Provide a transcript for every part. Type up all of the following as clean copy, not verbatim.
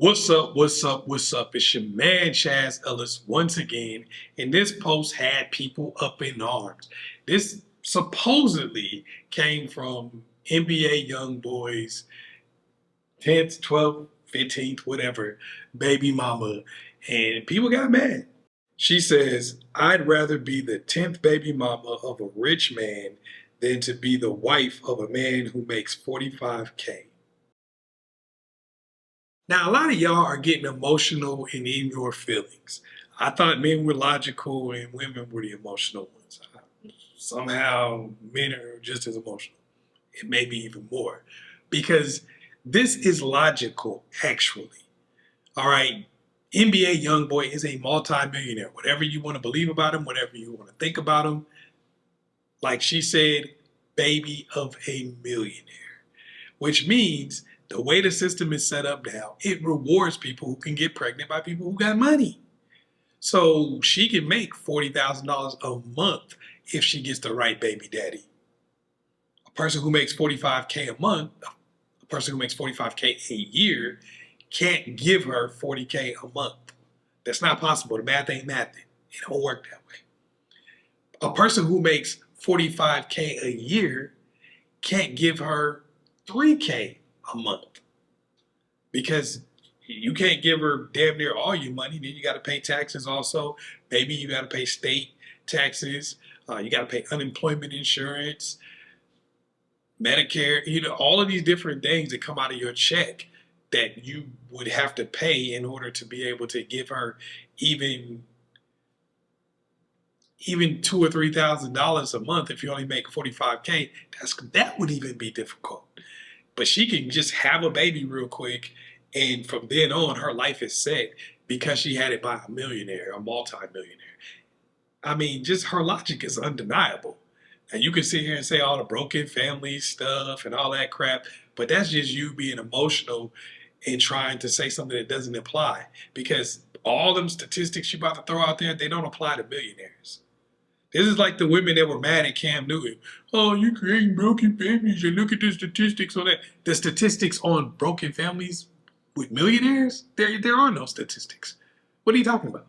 What's up? What's up? What's up? It's your man Chaz Ellis once again, and this post had people up in arms. This supposedly came from NBA Youngboy's 10th, 12th, 15th, whatever, baby mama, and people got mad. She says, I'd rather be the 10th baby mama of a rich man than to be the wife of a man who makes 45K. Now, a lot of y'all are getting emotional and in your feelings. I thought men were logical and women were the emotional ones. Somehow, men are just as emotional, and maybe even more, because this is logical, actually. All right, NBA Youngboy is a multi-millionaire. Whatever you want to believe about him, whatever you want to think about him, like she said, baby of a millionaire, which means the way the system is set up now, it rewards people who can get pregnant by people who got money. So she can make $40,000 a month if she gets the right baby daddy. A person who makes 45K a month, a person who makes 45K a year, can't give her 40K a month. That's not possible. The math ain't mathing. It don't work that way. A person who makes 45K a year can't give her 3K a month because you can't give her damn near all your money. Then you got to pay taxes also. Maybe you got to pay state taxes. You got to pay unemployment insurance, Medicare, all of these different things that come out of your check that you would have to pay in order to be able to give her even $2,000 or $3,000 a month. If you only make 45K, that would even be difficult. But she can just have a baby real quick, and from then on, her life is set because she had it by a millionaire, a multi-millionaire. I mean, just her logic is undeniable. And you can sit here and say all the broken family stuff and all that crap, but that's just you being emotional and trying to say something that doesn't apply. Because all them statistics you about to throw out there, they don't apply to millionaires. This is like the women that were mad at Cam Newton. Oh, you creating broken families and look at the statistics on that. The statistics on broken families with millionaires? There are no statistics. What are you talking about?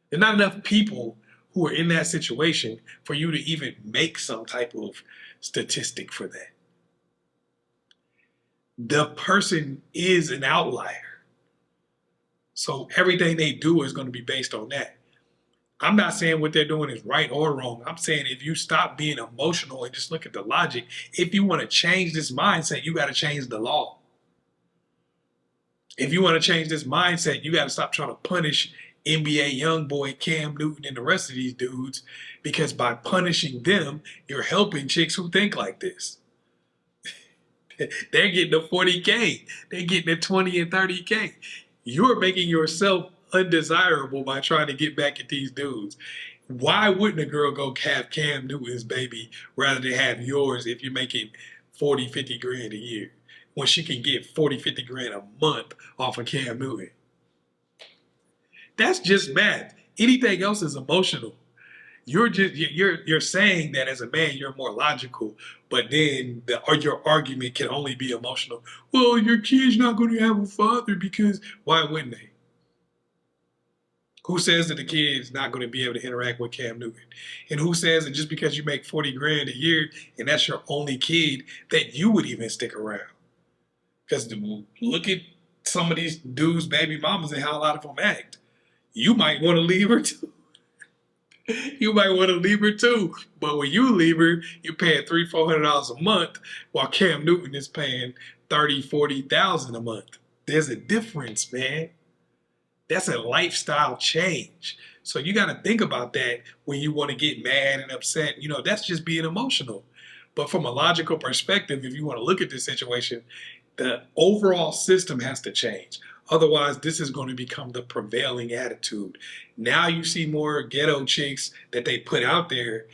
There's not enough people who are in that situation for you to even make some type of statistic for that. The person is an outlier. So everything they do is going to be based on that. I'm not saying what they're doing is right or wrong. I'm saying if you stop being emotional and just look at the logic, if you want to change this mindset, you got to change the law. If you want to change this mindset, you got to stop trying to punish NBA Youngboy, Cam Newton, and the rest of these dudes, because by punishing them, you're helping chicks who think like this. They're getting a 40K. They're getting a 20 and 30K. You're making yourself undesirable by trying to get back at these dudes. Why wouldn't a girl go have Cam Newton's baby rather than have yours if you're making 40, 50 grand a year when she can get 40, 50 grand a month off of Cam Newton? That's just math. Anything else is emotional. You're saying that as a man you're more logical, but then your argument can only be emotional. Well, your kid's not going to have a father because why wouldn't they? Who says that the kid's not going to be able to interact with Cam Newton? And who says that just because you make 40 grand a year and that's your only kid that you would even stick around? Because look at some of these dudes' baby mamas and how a lot of them act. You might want to leave her too. You might want to leave her too. But when you leave her, you're paying $300-$400 a month while Cam Newton is paying $30,000-$40,000 a month. There's a difference, man. That's a lifestyle change. So you got to think about that when you want to get mad and upset. That's just being emotional. But from a logical perspective, if you want to look at this situation, the overall system has to change. Otherwise, this is going to become the prevailing attitude. Now you see more ghetto chicks that they put out there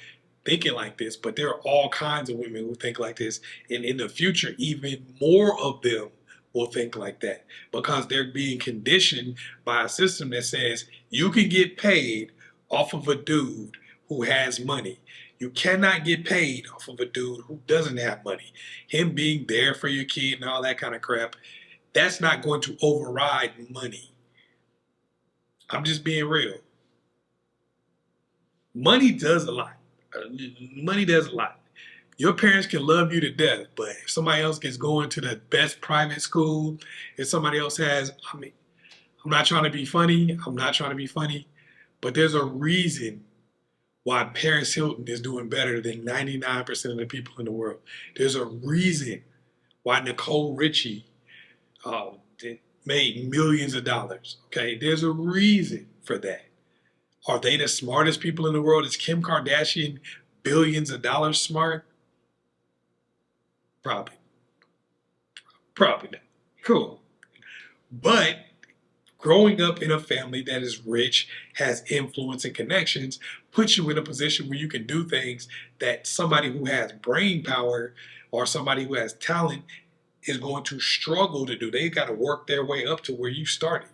thinking like this, but there are all kinds of women who think like this. And in the future, even more of them will think like that because they're being conditioned by a system that says you can get paid off of a dude who has money. You cannot get paid off of a dude who doesn't have money. Him being there for your kid and all that kind of crap, that's not going to override money. I'm just being real. Money does a lot. Money does a lot. Your parents can love you to death, but if somebody else gets going to the best private school, if somebody else has, I mean, I'm not trying to be funny. I'm not trying to be funny, but there's a reason why Paris Hilton is doing better than 99% of the people in the world. There's a reason why Nicole Richie made millions of dollars. Okay, there's a reason for that. Are they the smartest people in the world? Is Kim Kardashian billions of dollars smart? Probably. Probably not. Cool. But growing up in a family that is rich, has influence and connections, puts you in a position where you can do things that somebody who has brain power or somebody who has talent is going to struggle to do. They got to work their way up to where you started.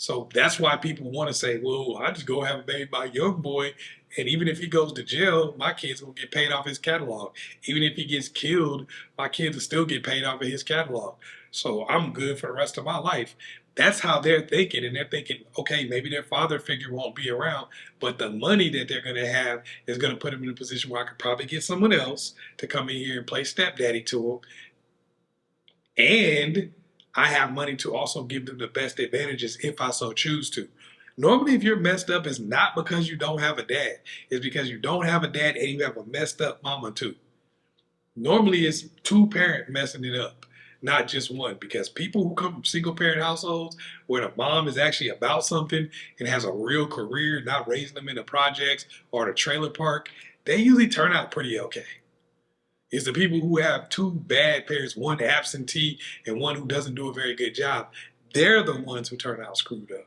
So that's why people want to say, well, I just go have a baby by Youngboy, and even if he goes to jail, my kids will get paid off his catalog. Even if he gets killed, my kids will still get paid off of his catalog. So I'm good for the rest of my life. That's how they're thinking, and they're thinking, okay, maybe their father figure won't be around, but the money that they're going to have is going to put them in a position where I could probably get someone else to come in here and play stepdaddy to them. And I have money to also give them the best advantages if I so choose to. Normally, if you're messed up, it's not because you don't have a dad. It's because you don't have a dad and you have a messed up mama too. Normally, it's two parent messing it up, not just one. Because people who come from single parent households where the mom is actually about something and has a real career, not raising them in the projects or the trailer park, they usually turn out pretty okay. It's the people who have two bad parents, one absentee and one who doesn't do a very good job. They're the ones who turn out screwed up.